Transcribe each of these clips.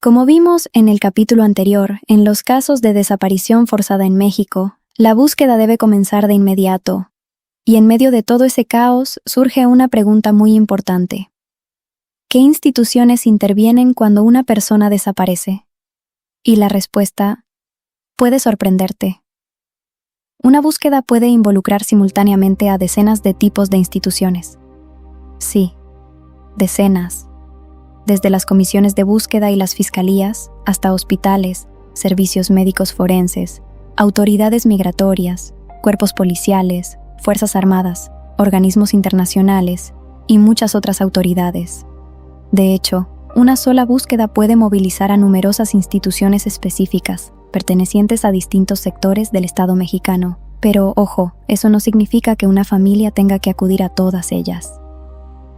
Como vimos en el capítulo anterior, en los casos de desaparición forzada en México, la búsqueda debe comenzar de inmediato. Y en medio de todo ese caos surge una pregunta muy importante. ¿Qué instituciones intervienen cuando una persona desaparece? Y la respuesta puede sorprenderte. Una búsqueda puede involucrar simultáneamente a decenas de tipos de instituciones. Sí, decenas. Desde las comisiones de búsqueda y las fiscalías, hasta hospitales, servicios médicos forenses, autoridades migratorias, cuerpos policiales, fuerzas armadas, organismos internacionales y muchas otras autoridades. De hecho, una sola búsqueda puede movilizar a numerosas instituciones específicas, pertenecientes a distintos sectores del Estado mexicano. Pero, ojo, eso no significa que una familia tenga que acudir a todas ellas.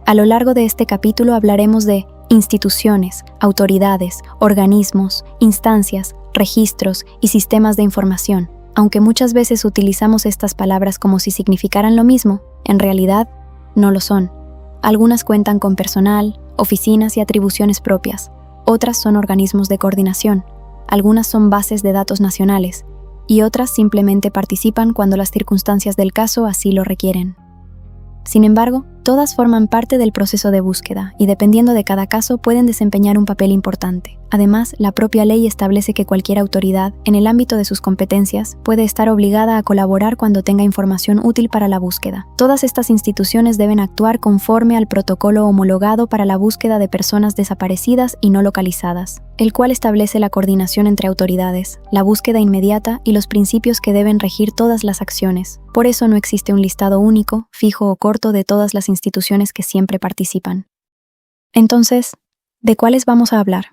A lo largo de este capítulo hablaremos de instituciones, autoridades, organismos, instancias, registros y sistemas de información. Aunque muchas veces utilizamos estas palabras como si significaran lo mismo, en realidad no lo son. Algunas cuentan con personal, oficinas y atribuciones propias. Otras son organismos de coordinación. Algunas son bases de datos nacionales y otras simplemente participan cuando las circunstancias del caso así lo requieren. Sin embargo, todas forman parte del proceso de búsqueda y dependiendo de cada caso pueden desempeñar un papel importante. Además, la propia ley establece que cualquier autoridad, en el ámbito de sus competencias, puede estar obligada a colaborar cuando tenga información útil para la búsqueda. Todas estas instituciones deben actuar conforme al protocolo homologado para la búsqueda de personas desaparecidas y no localizadas, el cual establece la coordinación entre autoridades, la búsqueda inmediata y los principios que deben regir todas las acciones. Por eso no existe un listado único, fijo o corto de todas las instituciones que siempre participan. Entonces, ¿de cuáles vamos a hablar?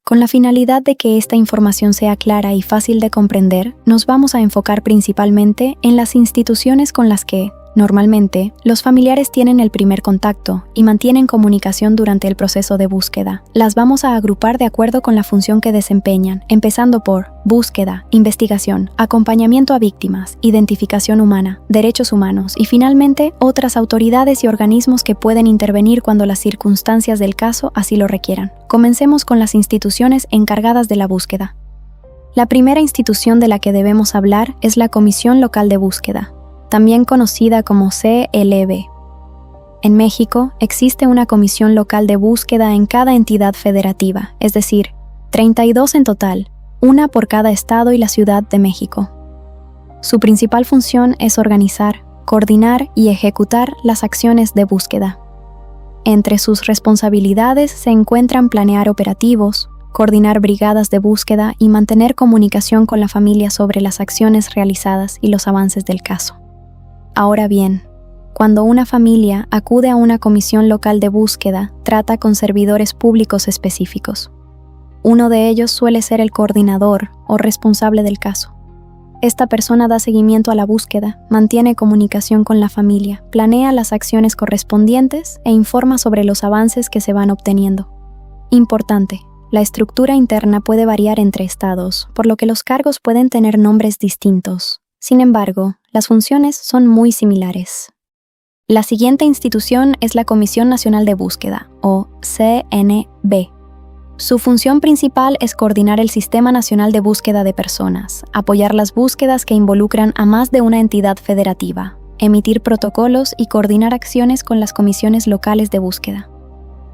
Con la finalidad de que esta información sea clara y fácil de comprender, nos vamos a enfocar principalmente en las instituciones con las que, normalmente, los familiares tienen el primer contacto y mantienen comunicación durante el proceso de búsqueda. Las vamos a agrupar de acuerdo con la función que desempeñan, empezando por búsqueda, investigación, acompañamiento a víctimas, identificación humana, derechos humanos y finalmente otras autoridades y organismos que pueden intervenir cuando las circunstancias del caso así lo requieran. Comencemos con las instituciones encargadas de la búsqueda. La primera institución de la que debemos hablar es la Comisión Local de Búsqueda, también conocida como CLB. En México existe una comisión local de búsqueda en cada entidad federativa, es decir, 32 en total, una por cada estado y la Ciudad de México. Su principal función es organizar, coordinar y ejecutar las acciones de búsqueda. Entre sus responsabilidades se encuentran planear operativos, coordinar brigadas de búsqueda y mantener comunicación con la familia sobre las acciones realizadas y los avances del caso. Ahora bien, cuando una familia acude a una comisión local de búsqueda, trata con servidores públicos específicos. Uno de ellos suele ser el coordinador o responsable del caso. Esta persona da seguimiento a la búsqueda, mantiene comunicación con la familia, planea las acciones correspondientes e informa sobre los avances que se van obteniendo. Importante, la estructura interna puede variar entre estados, por lo que los cargos pueden tener nombres distintos. Sin embargo, las funciones son muy similares. La siguiente institución es la Comisión Nacional de Búsqueda, o CNB. Su función principal es coordinar el Sistema Nacional de Búsqueda de Personas, apoyar las búsquedas que involucran a más de una entidad federativa, emitir protocolos y coordinar acciones con las comisiones locales de búsqueda.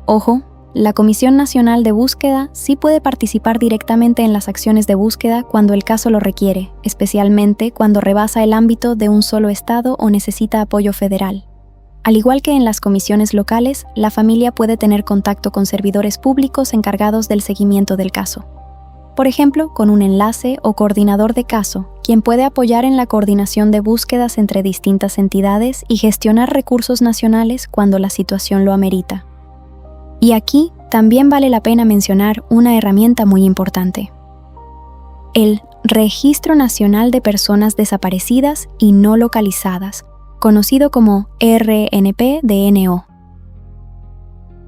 Ojo, la Comisión Nacional de Búsqueda sí puede participar directamente en las acciones de búsqueda cuando el caso lo requiere, especialmente cuando rebasa el ámbito de un solo estado o necesita apoyo federal. Al igual que en las comisiones locales, la familia puede tener contacto con servidores públicos encargados del seguimiento del caso. Por ejemplo, con un enlace o coordinador de caso, quien puede apoyar en la coordinación de búsquedas entre distintas entidades y gestionar recursos nacionales cuando la situación lo amerita. Y aquí también vale la pena mencionar una herramienta muy importante: el Registro Nacional de Personas Desaparecidas y No Localizadas, conocido como RNP-DNO.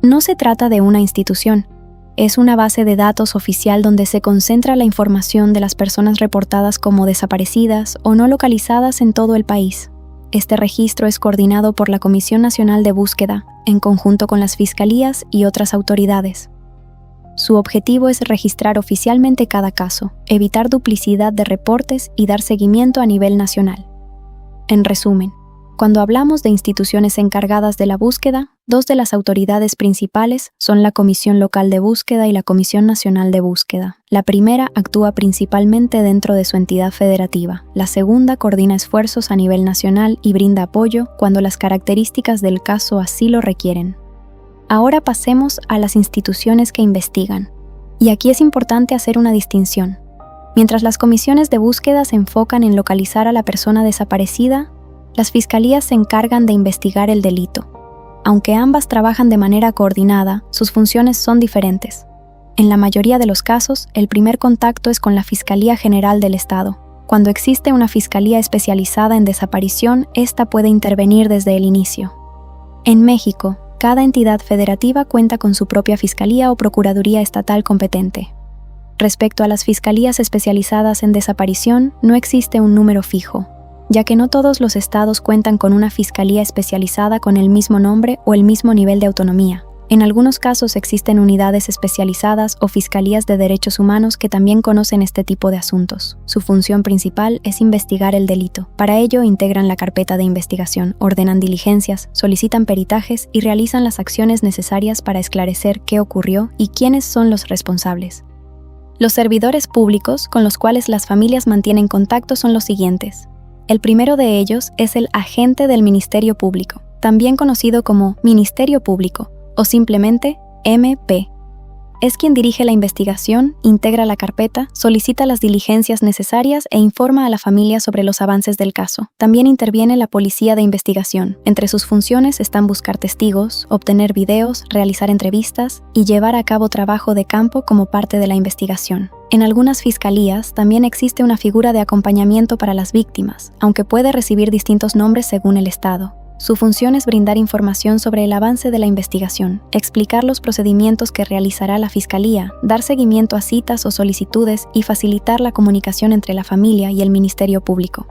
No se trata de una institución, es una base de datos oficial donde se concentra la información de las personas reportadas como desaparecidas o no localizadas en todo el país. Este registro es coordinado por la Comisión Nacional de Búsqueda, en conjunto con las fiscalías y otras autoridades. Su objetivo es registrar oficialmente cada caso, evitar duplicidad de reportes y dar seguimiento a nivel nacional. En resumen, cuando hablamos de instituciones encargadas de la búsqueda, dos de las autoridades principales son la Comisión Local de Búsqueda y la Comisión Nacional de Búsqueda. La primera actúa principalmente dentro de su entidad federativa. La segunda coordina esfuerzos a nivel nacional y brinda apoyo cuando las características del caso así lo requieren. Ahora pasemos a las instituciones que investigan. Y aquí es importante hacer una distinción. Mientras las comisiones de búsqueda se enfocan en localizar a la persona desaparecida, las fiscalías se encargan de investigar el delito. Aunque ambas trabajan de manera coordinada, sus funciones son diferentes. En la mayoría de los casos, el primer contacto es con la Fiscalía General del Estado. Cuando existe una fiscalía especializada en desaparición, esta puede intervenir desde el inicio. En México, cada entidad federativa cuenta con su propia fiscalía o procuraduría estatal competente. Respecto a las fiscalías especializadas en desaparición, no existe un número fijo, ya que no todos los estados cuentan con una fiscalía especializada con el mismo nombre o el mismo nivel de autonomía. En algunos casos existen unidades especializadas o fiscalías de derechos humanos que también conocen este tipo de asuntos. Su función principal es investigar el delito. Para ello integran la carpeta de investigación, ordenan diligencias, solicitan peritajes y realizan las acciones necesarias para esclarecer qué ocurrió y quiénes son los responsables. Los servidores públicos con los cuales las familias mantienen contacto son los siguientes. El primero de ellos es el agente del Ministerio Público, también conocido como Ministerio Público o simplemente MP. Es quien dirige la investigación, integra la carpeta, solicita las diligencias necesarias e informa a la familia sobre los avances del caso. También interviene la Policía de Investigación. Entre sus funciones están buscar testigos, obtener videos, realizar entrevistas y llevar a cabo trabajo de campo como parte de la investigación. En algunas fiscalías también existe una figura de acompañamiento para las víctimas, aunque puede recibir distintos nombres según el estado. Su función es brindar información sobre el avance de la investigación, explicar los procedimientos que realizará la fiscalía, dar seguimiento a citas o solicitudes y facilitar la comunicación entre la familia y el Ministerio Público.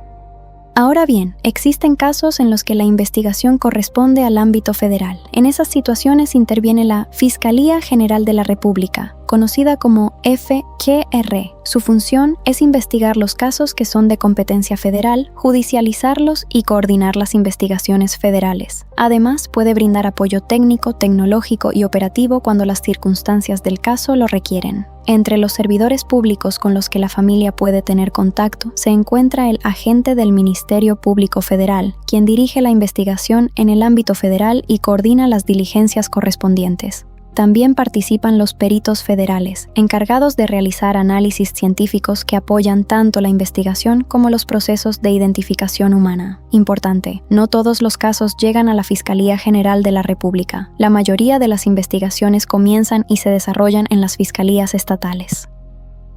Ahora bien, existen casos en los que la investigación corresponde al ámbito federal. En esas situaciones interviene la Fiscalía General de la República, conocida como FGR. Su función es investigar los casos que son de competencia federal, judicializarlos y coordinar las investigaciones federales. Además, puede brindar apoyo técnico, tecnológico y operativo cuando las circunstancias del caso lo requieren. Entre los servidores públicos con los que la familia puede tener contacto se encuentra el agente del Ministerio Público Federal, quien dirige la investigación en el ámbito federal y coordina las diligencias correspondientes. También participan los peritos federales, encargados de realizar análisis científicos que apoyan tanto la investigación como los procesos de identificación humana. Importante, no todos los casos llegan a la Fiscalía General de la República. La mayoría de las investigaciones comienzan y se desarrollan en las fiscalías estatales.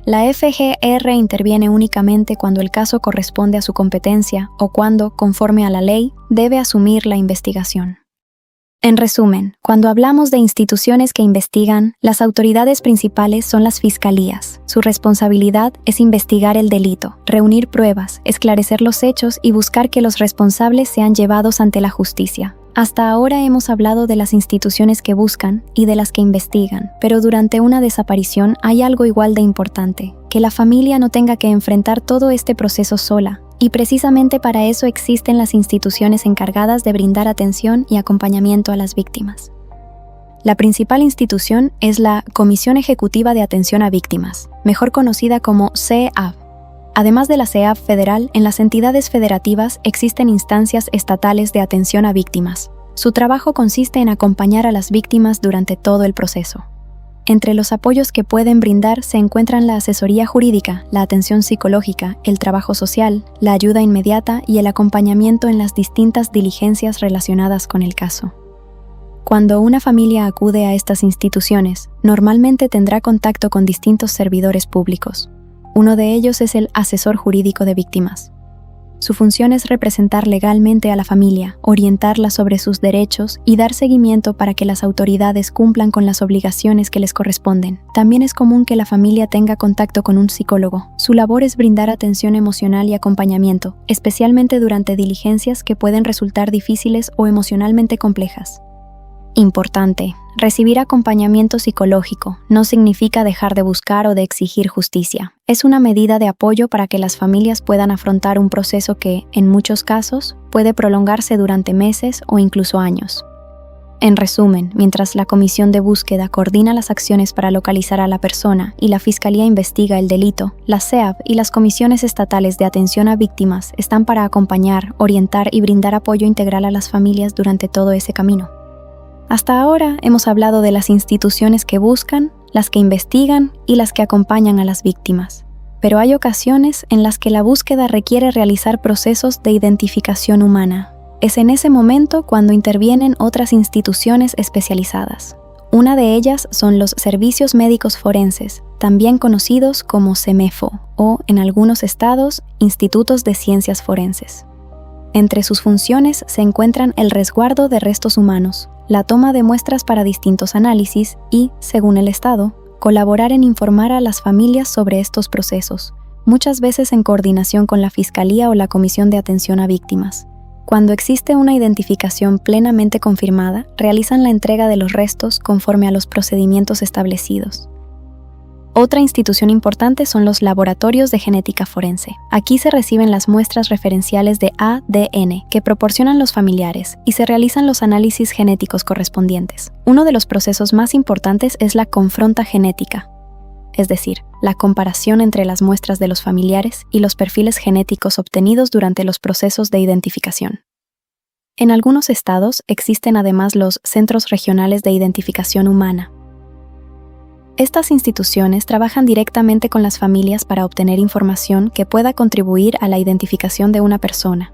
La FGR interviene únicamente cuando el caso corresponde a su competencia o cuando, conforme a la ley, debe asumir la investigación. En resumen, cuando hablamos de instituciones que investigan, las autoridades principales son las fiscalías. Su responsabilidad es investigar el delito, reunir pruebas, esclarecer los hechos y buscar que los responsables sean llevados ante la justicia. Hasta ahora hemos hablado de las instituciones que buscan y de las que investigan, pero durante una desaparición hay algo igual de importante, que la familia no tenga que enfrentar todo este proceso sola. Y precisamente para eso existen las instituciones encargadas de brindar atención y acompañamiento a las víctimas. La principal institución es la Comisión Ejecutiva de Atención a Víctimas, mejor conocida como CEAV. Además de la CEAV federal, en las entidades federativas existen instancias estatales de atención a víctimas. Su trabajo consiste en acompañar a las víctimas durante todo el proceso. Entre los apoyos que pueden brindar se encuentran la asesoría jurídica, la atención psicológica, el trabajo social, la ayuda inmediata y el acompañamiento en las distintas diligencias relacionadas con el caso. Cuando una familia acude a estas instituciones, normalmente tendrá contacto con distintos servidores públicos. Uno de ellos es el asesor jurídico de víctimas. Su función es representar legalmente a la familia, orientarla sobre sus derechos y dar seguimiento para que las autoridades cumplan con las obligaciones que les corresponden. También es común que la familia tenga contacto con un psicólogo. Su labor es brindar atención emocional y acompañamiento, especialmente durante diligencias que pueden resultar difíciles o emocionalmente complejas. Importante. Recibir acompañamiento psicológico no significa dejar de buscar o de exigir justicia. Es una medida de apoyo para que las familias puedan afrontar un proceso que, en muchos casos, puede prolongarse durante meses o incluso años. En resumen, mientras la Comisión de Búsqueda coordina las acciones para localizar a la persona y la Fiscalía investiga el delito, la SEAB y las comisiones estatales de atención a víctimas están para acompañar, orientar y brindar apoyo integral a las familias durante todo ese camino. Hasta ahora hemos hablado de las instituciones que buscan, las que investigan y las que acompañan a las víctimas. Pero hay ocasiones en las que la búsqueda requiere realizar procesos de identificación humana. Es en ese momento cuando intervienen otras instituciones especializadas. Una de ellas son los servicios médicos forenses, también conocidos como CEMEFO, o, en algunos estados, institutos de ciencias forenses. Entre sus funciones se encuentran el resguardo de restos humanos, la toma de muestras para distintos análisis y, según el Estado, colaborar en informar a las familias sobre estos procesos, muchas veces en coordinación con la Fiscalía o la Comisión de Atención a Víctimas. Cuando existe una identificación plenamente confirmada, realizan la entrega de los restos conforme a los procedimientos establecidos. Otra institución importante son los laboratorios de genética forense. Aquí se reciben las muestras referenciales de ADN que proporcionan los familiares y se realizan los análisis genéticos correspondientes. Uno de los procesos más importantes es la confronta genética, es decir, la comparación entre las muestras de los familiares y los perfiles genéticos obtenidos durante los procesos de identificación. En algunos estados existen además los Centros Regionales de Identificación Humana. Estas instituciones trabajan directamente con las familias para obtener información que pueda contribuir a la identificación de una persona.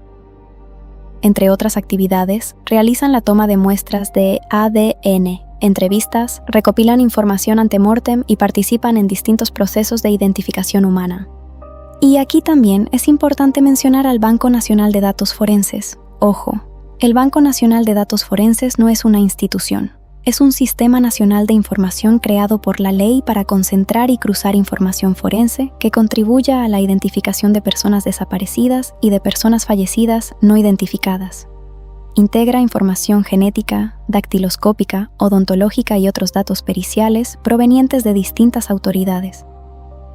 Entre otras actividades, realizan la toma de muestras de ADN, entrevistas, recopilan información ante mortem y participan en distintos procesos de identificación humana. Y aquí también es importante mencionar al Banco Nacional de Datos Forenses. Ojo, el Banco Nacional de Datos Forenses no es una institución. Es un sistema nacional de información creado por la ley para concentrar y cruzar información forense que contribuya a la identificación de personas desaparecidas y de personas fallecidas no identificadas. Integra información genética, dactiloscópica, odontológica y otros datos periciales provenientes de distintas autoridades.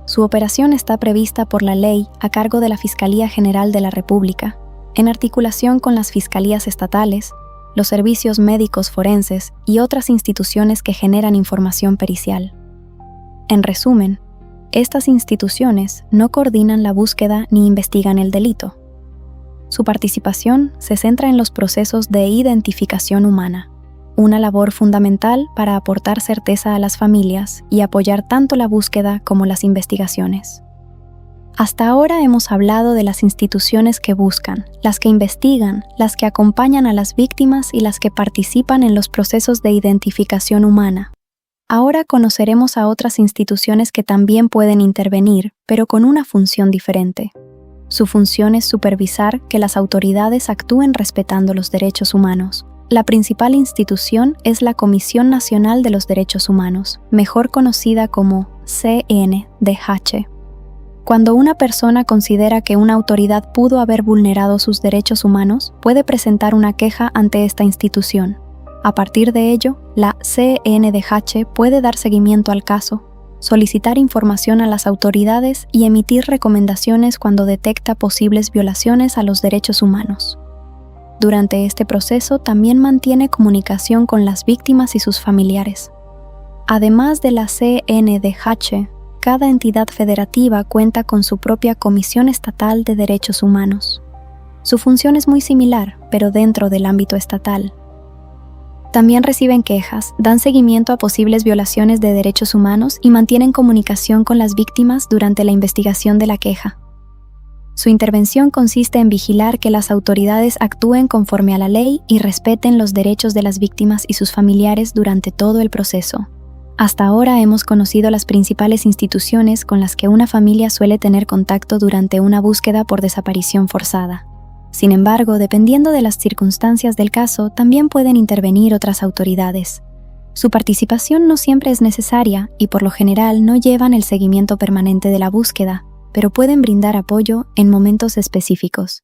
Su operación está prevista por la ley a cargo de la Fiscalía General de la República, en articulación con las fiscalías estatales, los servicios médicos forenses y otras instituciones que generan información pericial. En resumen, estas instituciones no coordinan la búsqueda ni investigan el delito. Su participación se centra en los procesos de identificación humana, una labor fundamental para aportar certeza a las familias y apoyar tanto la búsqueda como las investigaciones. Hasta ahora hemos hablado de las instituciones que buscan, las que investigan, las que acompañan a las víctimas y las que participan en los procesos de identificación humana. Ahora conoceremos a otras instituciones que también pueden intervenir, pero con una función diferente. Su función es supervisar que las autoridades actúen respetando los derechos humanos. La principal institución es la Comisión Nacional de los Derechos Humanos, mejor conocida como CNDH. Cuando una persona considera que una autoridad pudo haber vulnerado sus derechos humanos, puede presentar una queja ante esta institución. A partir de ello, la CNDH puede dar seguimiento al caso, solicitar información a las autoridades y emitir recomendaciones cuando detecta posibles violaciones a los derechos humanos. Durante este proceso también mantiene comunicación con las víctimas y sus familiares. Además de la CNDH, cada entidad federativa cuenta con su propia Comisión Estatal de Derechos Humanos. Su función es muy similar, pero dentro del ámbito estatal. También reciben quejas, dan seguimiento a posibles violaciones de derechos humanos y mantienen comunicación con las víctimas durante la investigación de la queja. Su intervención consiste en vigilar que las autoridades actúen conforme a la ley y respeten los derechos de las víctimas y sus familiares durante todo el proceso. Hasta ahora hemos conocido las principales instituciones con las que una familia suele tener contacto durante una búsqueda por desaparición forzada. Sin embargo, dependiendo de las circunstancias del caso, también pueden intervenir otras autoridades. Su participación no siempre es necesaria y por lo general no llevan el seguimiento permanente de la búsqueda, pero pueden brindar apoyo en momentos específicos.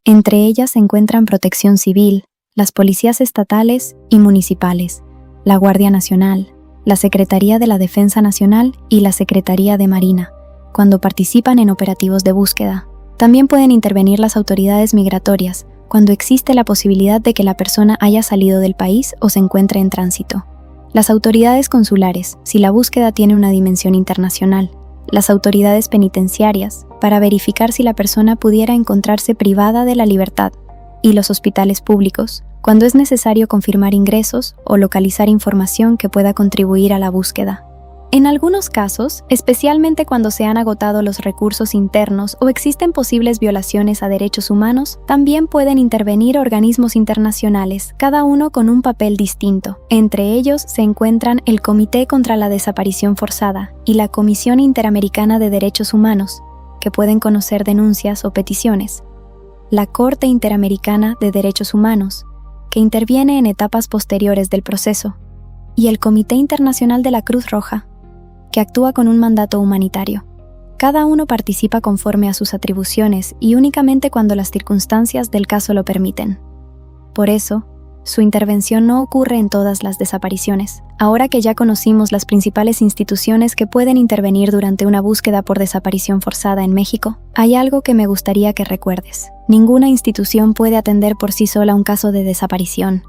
Entre ellas se encuentran Protección Civil, las policías estatales y municipales, la Guardia Nacional, la Secretaría de la Defensa Nacional y la Secretaría de Marina, cuando participan en operativos de búsqueda. También pueden intervenir las autoridades migratorias, cuando existe la posibilidad de que la persona haya salido del país o se encuentre en tránsito. Las autoridades consulares, si la búsqueda tiene una dimensión internacional. Las autoridades penitenciarias, para verificar si la persona pudiera encontrarse privada de la libertad. Y los hospitales públicos, cuando es necesario confirmar ingresos o localizar información que pueda contribuir a la búsqueda. En algunos casos, especialmente cuando se han agotado los recursos internos o existen posibles violaciones a derechos humanos, también pueden intervenir organismos internacionales, cada uno con un papel distinto. Entre ellos se encuentran el Comité contra la Desaparición Forzada y la Comisión Interamericana de Derechos Humanos, que pueden conocer denuncias o peticiones. La Corte Interamericana de Derechos Humanos, que interviene en etapas posteriores del proceso, y el Comité Internacional de la Cruz Roja, que actúa con un mandato humanitario. Cada uno participa conforme a sus atribuciones y únicamente cuando las circunstancias del caso lo permiten. Por eso, su intervención no ocurre en todas las desapariciones. Ahora que ya conocimos las principales instituciones que pueden intervenir durante una búsqueda por desaparición forzada en México, hay algo que me gustaría que recuerdes. Ninguna institución puede atender por sí sola un caso de desaparición.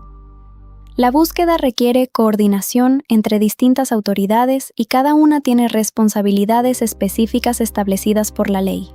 La búsqueda requiere coordinación entre distintas autoridades y cada una tiene responsabilidades específicas establecidas por la ley.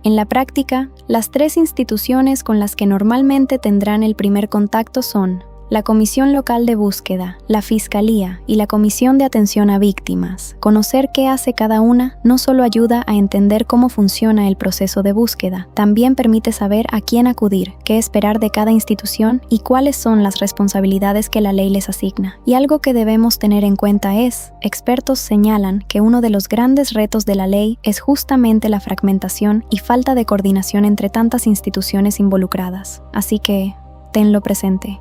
En la práctica, las 3 instituciones con las que normalmente tendrán el primer contacto son la Comisión Local de Búsqueda, la Fiscalía y la Comisión de Atención a Víctimas. Conocer qué hace cada una no solo ayuda a entender cómo funciona el proceso de búsqueda, también permite saber a quién acudir, qué esperar de cada institución y cuáles son las responsabilidades que la ley les asigna. Y algo que debemos tener en cuenta es, expertos señalan que uno de los grandes retos de la ley es justamente la fragmentación y falta de coordinación entre tantas instituciones involucradas. Así que, tenlo presente.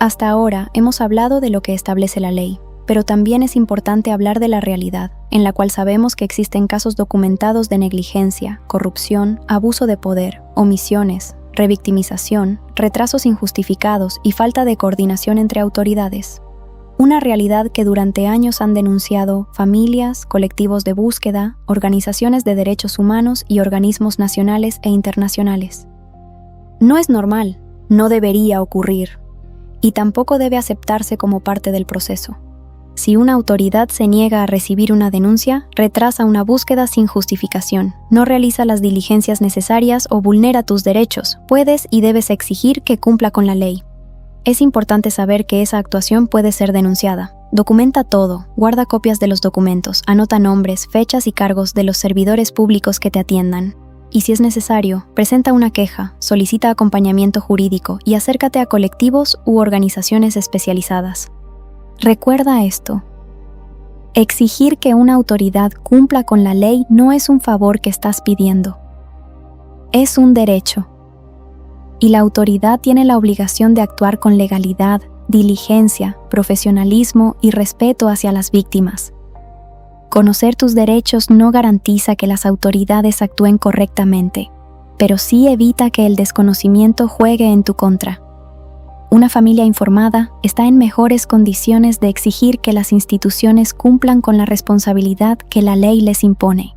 Hasta ahora hemos hablado de lo que establece la ley, pero también es importante hablar de la realidad, en la cual sabemos que existen casos documentados de negligencia, corrupción, abuso de poder, omisiones, revictimización, retrasos injustificados y falta de coordinación entre autoridades. Una realidad que durante años han denunciado familias, colectivos de búsqueda, organizaciones de derechos humanos y organismos nacionales e internacionales. No es normal, no debería ocurrir. Y tampoco debe aceptarse como parte del proceso. Si una autoridad se niega a recibir una denuncia, retrasa una búsqueda sin justificación, no realiza las diligencias necesarias o vulnera tus derechos, puedes y debes exigir que cumpla con la ley. Es importante saber que esa actuación puede ser denunciada. Documenta todo, guarda copias de los documentos, anota nombres, fechas y cargos de los servidores públicos que te atiendan. Y si es necesario, presenta una queja, solicita acompañamiento jurídico y acércate a colectivos u organizaciones especializadas. Recuerda esto. Exigir que una autoridad cumpla con la ley no es un favor que estás pidiendo. Es un derecho. Y la autoridad tiene la obligación de actuar con legalidad, diligencia, profesionalismo y respeto hacia las víctimas. Conocer tus derechos no garantiza que las autoridades actúen correctamente, pero sí evita que el desconocimiento juegue en tu contra. Una familia informada está en mejores condiciones de exigir que las instituciones cumplan con la responsabilidad que la ley les impone.